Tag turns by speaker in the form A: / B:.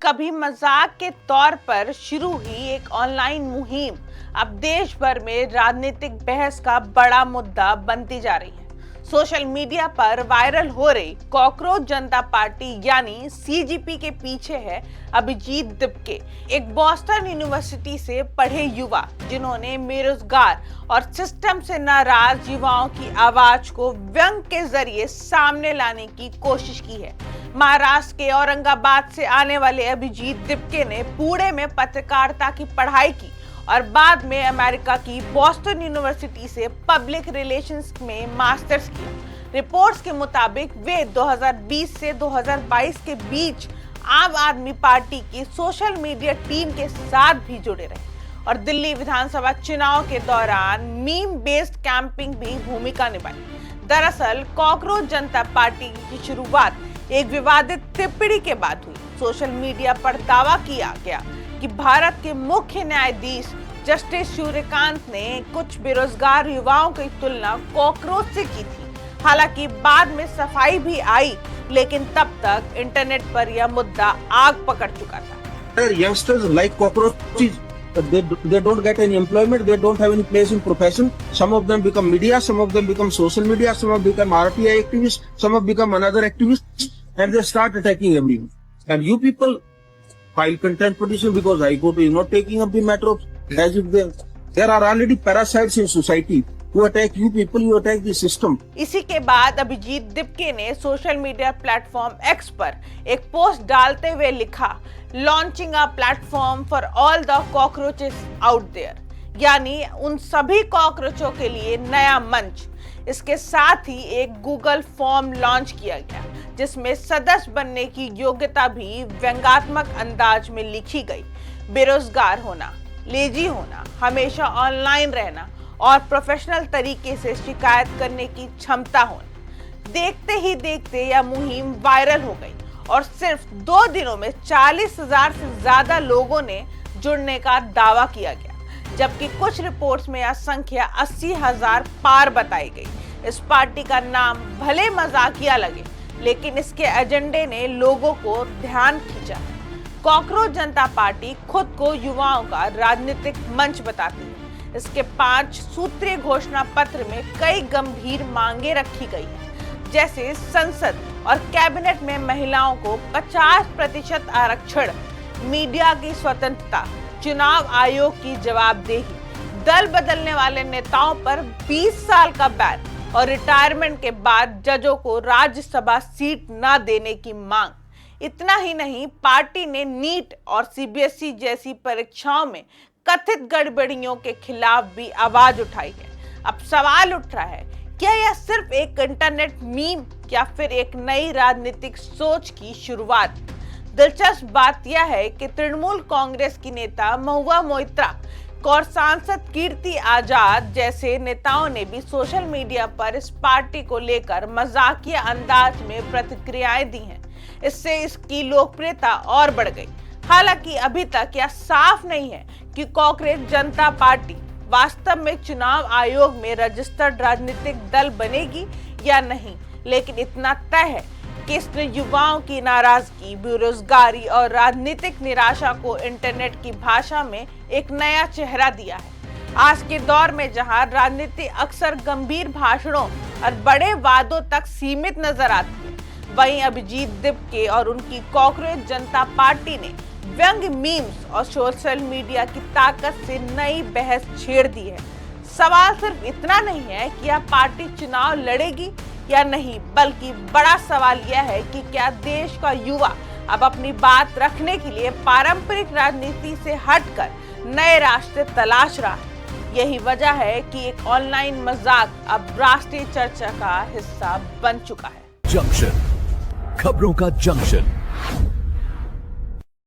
A: कभी मजाक के तौर पर शुरू हुई एक ऑनलाइन मुहिम अब देश भर में राजनीतिक बहस का बड़ा मुद्दा बनती जा रही है। सोशल मीडिया पर वायरल हो रही कॉकरोच जनता पार्टी यानी सीजीपी के पीछे है अभिजीत दिपके, एक बॉस्टन यूनिवर्सिटी से पढ़े युवा जिन्होंने बेरोजगार और सिस्टम से नाराज युवाओं की आवाज को व्यंग के जरिए सामने लाने की कोशिश की है। महाराष्ट्र के औरंगाबाद से आने वाले अभिजीत दिपके ने पुणे में पत्रकारिता की पढ़ाई की और बाद में अमेरिका की बॉस्टन यूनिवर्सिटी से पब्लिक रिलेशंस में मास्टर्स किया। रिपोर्ट्स के मुताबिक वे 2020 से 2022 के बीच आम आदमी पार्टी की सोशल मीडिया टीम के साथ भी जुड़े रहे और दिल्ली विधानसभा चुनाव के दौरान मीम बेस्ड कैंपिंग भी भूमिका निभाई। दरअसल कॉकरोच जनता पार्टी की शुरुआत एक विवादित टिप्पणी के बाद हुई। सोशल मीडिया पर दावा किया गया कि भारत के मुख्य न्यायाधीश जस्टिस सूर्यकांत ने कुछ बेरोजगार युवाओं की तुलना कॉकरोच से की थी। हालांकि बाद में सफाई भी आई, लेकिन तब तक इंटरनेट पर यह मुद्दा आग पकड़ चुका था।
B: Youngsters like cockroaches. They don't get any employment. They don't have any place in profession. Some of them become media. Some of them become social media. Some of them become RTI activists. Some have become another activists, and they start attacking everyone. And you people file contempt petition because High Court is not taking up the matter of as if there are already parasites in society who attack you people, you attack the system.
A: इसी के बाद अभिजीत दिपके ने social media platform x पर एक post डालते हुए लिखा, launching a platform for all the cockroaches out there, यानी उन सभी कॉकरोचों के लिए नया मंच। इसके साथ ही एक गूगल फॉर्म लॉन्च किया गया जिसमें सदस्य बनने की योग्यता भी व्यंग्यात्मक अंदाज में लिखी गई। बेरोजगार होना, लेजी होना, हमेशा ऑनलाइन रहना और प्रोफेशनल तरीके से शिकायत करने की क्षमता होना। देखते ही देखते यह मुहिम वायरल हो गई और सिर्फ 2 दिनों में 40,000 से ज्यादा लोगों ने जुड़ने का दावा किया गया, जबकि कुछ रिपोर्ट्स में यह संख्या 80,000 पार बताई गई। इस पार्टी का नाम भले मजाकिया लगे, लेकिन इसके एजेंडे ने लोगों को ध्यान खींचा है। कॉकरोच जनता पार्टी खुद को युवाओं का राजनीतिक मंच बताती है। इसके 5 सूत्रीय घोषणा पत्र में कई गंभीर मांगे रखी गई हैं, जैसे संसद और कैबिनेट में महिलाओं को 50% आरक्षण, मीडिया की स्वतंत्रता, चुनाव आयोग की जवाबदेही, दल बदलने वाले नेताओं पर 20 साल का बैन और रिटायरमेंट के बाद जजों को राज्यसभा सीट न देने की मांग। इतना ही नहीं, पार्टी ने नीट और सीबीएसई जैसी परीक्षाओं में कथित गड़बड़ियों के खिलाफ भी आवाज उठाई है। अब सवाल उठ रहा है, क्या यह सिर्फ एक इंटरनेट मीम या फिर एक नई राजनीतिक सोच की शुरुआत? दिलचस्प बात यह है कि तृणमूल कांग्रेस की नेता महुआ मोइत्रा और सांसद कीर्ति आजाद जैसे नेताओं ने भी सोशल मीडिया पर इस पार्टी को लेकर मजाकिया अंदाज में प्रतिक्रियाएं दी हैं। इससे इसकी लोकप्रियता और बढ़ गई। हालांकि अभी तक यह साफ नहीं है कि कॉकरोच जनता पार्टी वास्तव में चुनाव आयोग में रजिस्टर्ड राजनीतिक दल बनेगी या नहीं, लेकिन इतना तय है कि इसने युवाओं की नाराजगी, बेरोजगारी और राजनीतिक निराशा को इंटरनेट की भाषा में एक नया चेहरा दिया है। आज के दौर में जहां राजनीति अक्सर गंभीर भाषणों और बड़े वादों तक सीमित नजर आती है, वहीं अभिजीत दिपके और उनकी कॉकरोच जनता पार्टी ने व्यंग मीम्स और सोशल मीडिया की ताकत से नई बहस छेड़ दी है। सवाल सिर्फ इतना नहीं है कि यह पार्टी चुनाव लड़ेगी या नहीं, बल्कि बड़ा सवाल यह है कि क्या देश का युवा अब अपनी बात रखने के लिए पारंपरिक राजनीति से हटकर नए रास्ते तलाश रहा है। यही वजह है कि एक ऑनलाइन मजाक अब राष्ट्रीय चर्चा का हिस्सा बन चुका है।
C: जंक्शन, खबरों का जंक्शन।